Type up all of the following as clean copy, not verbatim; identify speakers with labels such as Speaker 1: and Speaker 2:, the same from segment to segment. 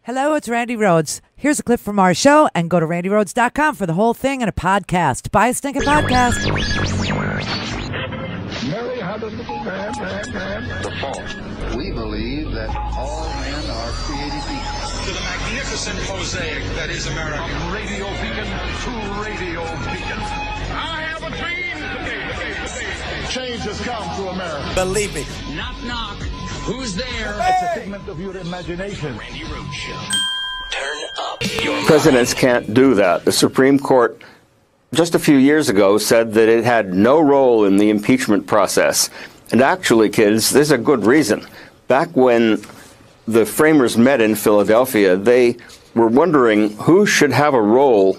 Speaker 1: Hello, it's Randi Rhodes. Here's a clip from our show, and go to randirhodes.com for the whole thing and a podcast. Buy a stinking podcast.
Speaker 2: Mary had a little man.
Speaker 3: The fall. We believe that all men are created equal.
Speaker 4: To the magnificent mosaic that is America.
Speaker 2: From radio beacon to radio beacon. I have a dream today. Change has come to America.
Speaker 5: Believe me.
Speaker 6: Knock, knock. Who's there?
Speaker 2: It's a figment of your imagination.
Speaker 6: Randi Rhodes Show. Turn up your
Speaker 7: Presidents can't do that. The Supreme Court just a few years ago said that it had no role in the impeachment process. And actually, kids, there's a good reason. Back when the framers met in Philadelphia, they were wondering who should have a role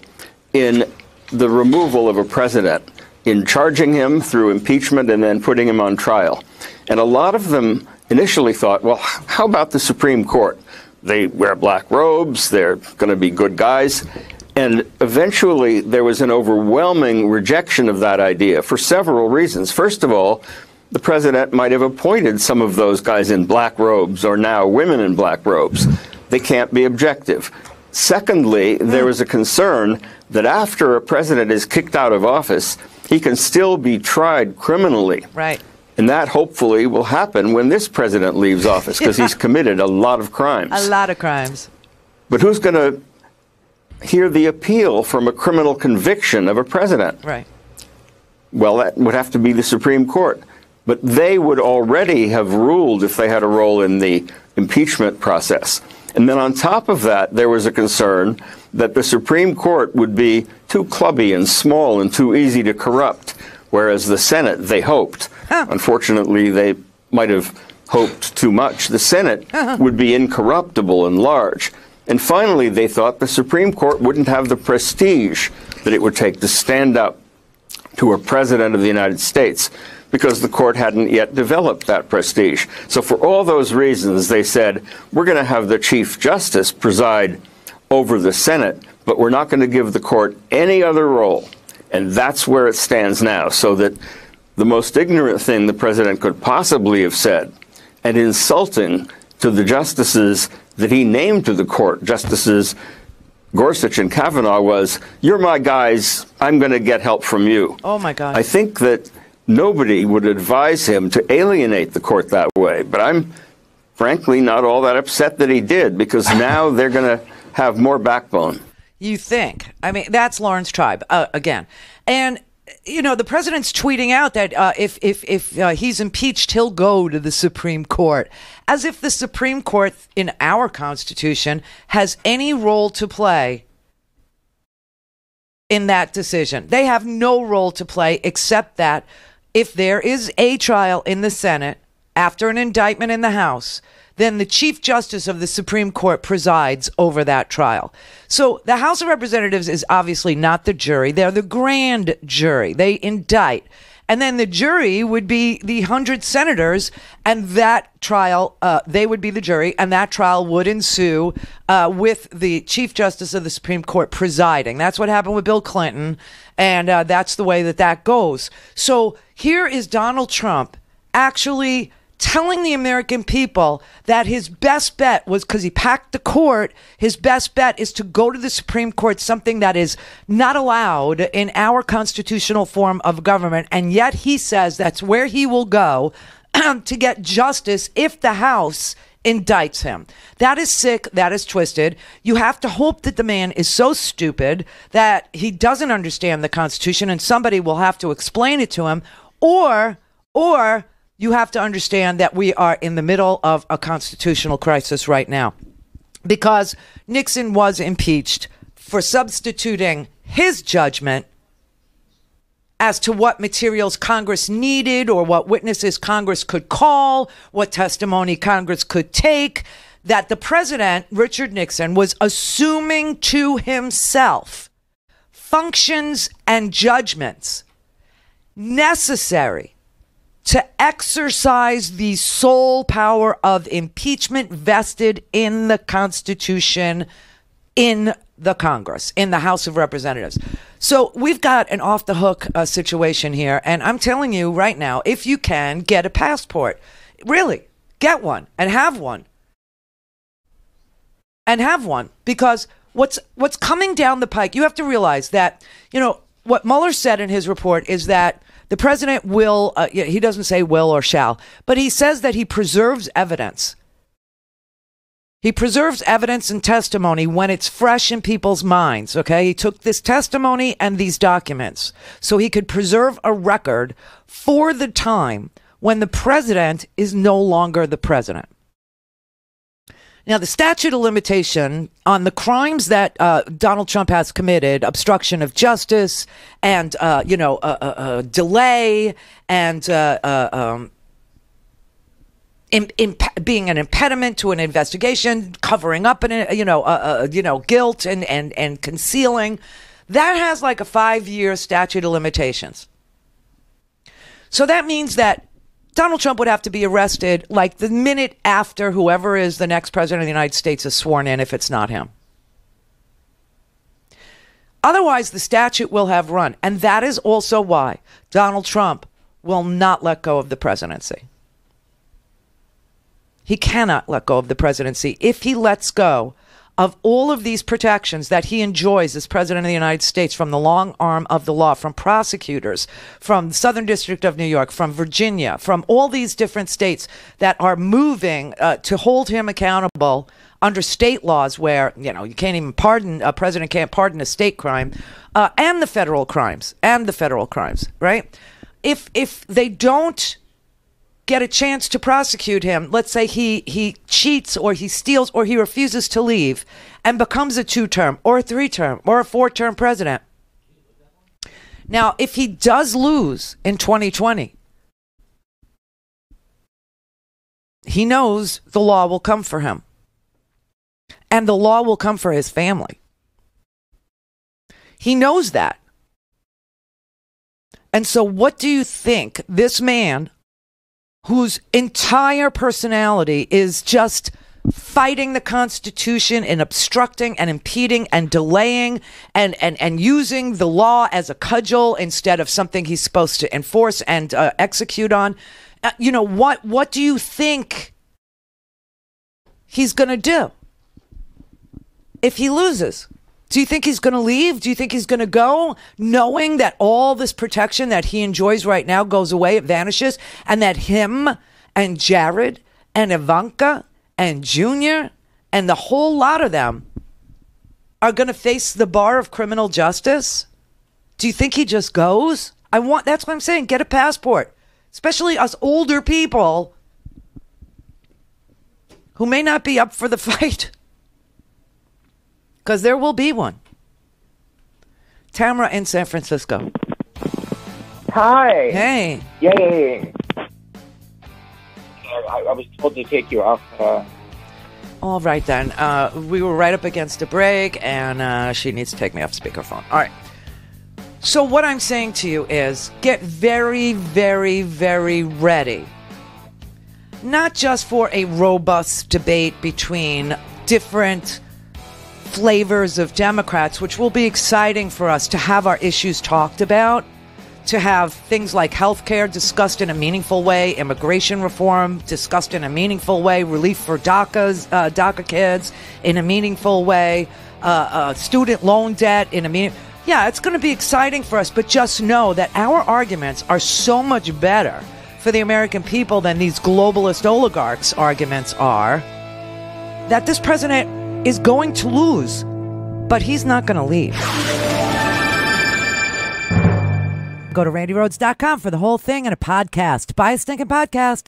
Speaker 7: in the removal of a president, in charging him through impeachment and then putting him on trial. And a lot of them initially thought, well, how about the Supreme Court? They wear black robes, they're going to be good guys. And eventually there was an overwhelming rejection of that idea for several reasons. First of all, the president might have appointed some of those guys in black robes, or now women in black robes. They can't be objective. Secondly, there was a concern that after a president is kicked out of office, he can still be tried criminally.
Speaker 1: Right.
Speaker 7: And that hopefully will happen when this president leaves office, because he's committed a lot of crimes.
Speaker 1: A lot of crimes.
Speaker 7: But who's going to hear the appeal from a criminal conviction of a president?
Speaker 1: Right.
Speaker 7: Well, that would have to be the Supreme Court. But they would already have ruled if they had a role in the impeachment process. And then on top of that, there was a concern that the Supreme Court would be too clubby and small and too easy to corrupt, whereas the Senate, they hoped. Unfortunately, they might have hoped too much. The Senate would be incorruptible and large. And finally, they thought the Supreme Court wouldn't have the prestige that it would take to stand up to a president of the United States, because the court hadn't yet developed that prestige. So for all those reasons, they said, we're going to have the Chief Justice preside over the Senate, but we're not going to give the court any other role. And that's where it stands now, so that the most ignorant thing the president could possibly have said, and insulting to the justices that he named to the court, Justices Gorsuch and Kavanaugh, was, you're my guys, I'm going to get help from you.
Speaker 1: Oh, my God.
Speaker 7: I think that nobody would advise him to alienate the court that way, but I'm frankly not all that upset that he did, because now they're going to have more backbone.
Speaker 1: You think? I mean, that's Lawrence Tribe again. And, you know, the president's tweeting out that if he's impeached, he'll go to the Supreme Court, as if the Supreme Court in our Constitution has any role to play in that decision. They have no role to play, except that if there is a trial in the Senate after an indictment in the House, then the Chief Justice of the Supreme Court presides over that trial. So the House of Representatives is obviously not the jury. They're the grand jury. They indict. And then the jury would be the 100 senators, and that trial, they would be the jury, and that trial would ensue with the Chief Justice of the Supreme Court presiding. That's what happened with Bill Clinton, and that's the way that goes. So here is Donald Trump actually telling the American people that his best bet was, because he packed the court, his best bet is to go to the Supreme Court, something that is not allowed in our constitutional form of government. And yet he says that's where he will go to get justice if the House indicts him. That is sick. That is twisted. You have to hope that the man is so stupid that he doesn't understand the Constitution, and somebody will have to explain it to him, or you have to understand that we are in the middle of a constitutional crisis right now, because Nixon was impeached for substituting his judgment as to what materials Congress needed, or what witnesses Congress could call, what testimony Congress could take, that the president, Richard Nixon, was assuming to himself functions and judgments necessary to exercise the sole power of impeachment vested in the Constitution, in the Congress, in the House of Representatives. So we've got an off-the-hook situation here, and I'm telling you right now, if you can, get a passport. Really, get one and have one. and have one, because what's coming down the pike, you have to realize that, what Mueller said in his report is that the president will, he doesn't say will or shall, but he says that he preserves evidence. He preserves evidence and testimony when it's fresh in people's minds, okay? He took this testimony and these documents so he could preserve a record for the time when the president is no longer the president. Now, the statute of limitation on the crimes that Donald Trump has committed, obstruction of justice and, delay and being an impediment to an investigation, covering up, guilt and concealing, that has like a 5-year statute of limitations. So that means that Donald Trump would have to be arrested like the minute after whoever is the next president of the United States is sworn in, if it's not him. Otherwise, the statute will have run. And that is also why Donald Trump will not let go of the presidency. He cannot let go of the presidency. If he lets go of all of these protections that he enjoys as president of the United States from the long arm of the law, from prosecutors, from the Southern District of New York, from Virginia, from all these different states that are moving to hold him accountable under state laws where, you can't even pardon, a president can't pardon a state crime, and the federal crimes, right? If they don't get a chance to prosecute him, let's say he cheats or he steals or he refuses to leave and becomes a 2-term or a 3-term or a 4-term president. Now, if he does lose in 2020, he knows the law will come for him. And the law will come for his family. He knows that. And so what do you think this man, whose entire personality is just fighting the Constitution and obstructing and impeding and delaying and using the law as a cudgel instead of something he's supposed to enforce and execute on, what do you think he's going to do if he loses? Do you think he's going to leave? Do you think he's going to go knowing that all this protection that he enjoys right now goes away, it vanishes, and that him and Jared and Ivanka and Junior and the whole lot of them are going to face the bar of criminal justice? Do you think he just goes? That's what I'm saying. Get a passport, especially us older people who may not be up for the fight. Because there will be one. Tamara in San Francisco.
Speaker 5: Hi.
Speaker 1: Hey.
Speaker 5: Yay. I was told to take you off.
Speaker 1: All right, then. We were right up against a break, and she needs to take me off speakerphone. All right. So what I'm saying to you is get very, very, very ready. Not just for a robust debate between different flavors of Democrats, which will be exciting for us to have our issues talked about, to have things like healthcare discussed in a meaningful way, immigration reform discussed in a meaningful way, relief for DACA kids in a meaningful way, student loan debt in a meaningful. Yeah, it's going to be exciting for us, but just know that our arguments are so much better for the American people than these globalist oligarchs' arguments are, that this president is going to lose, but he's not going to leave. Go to RandiRhodes.com for the whole thing and a podcast. Buy a stinking podcast.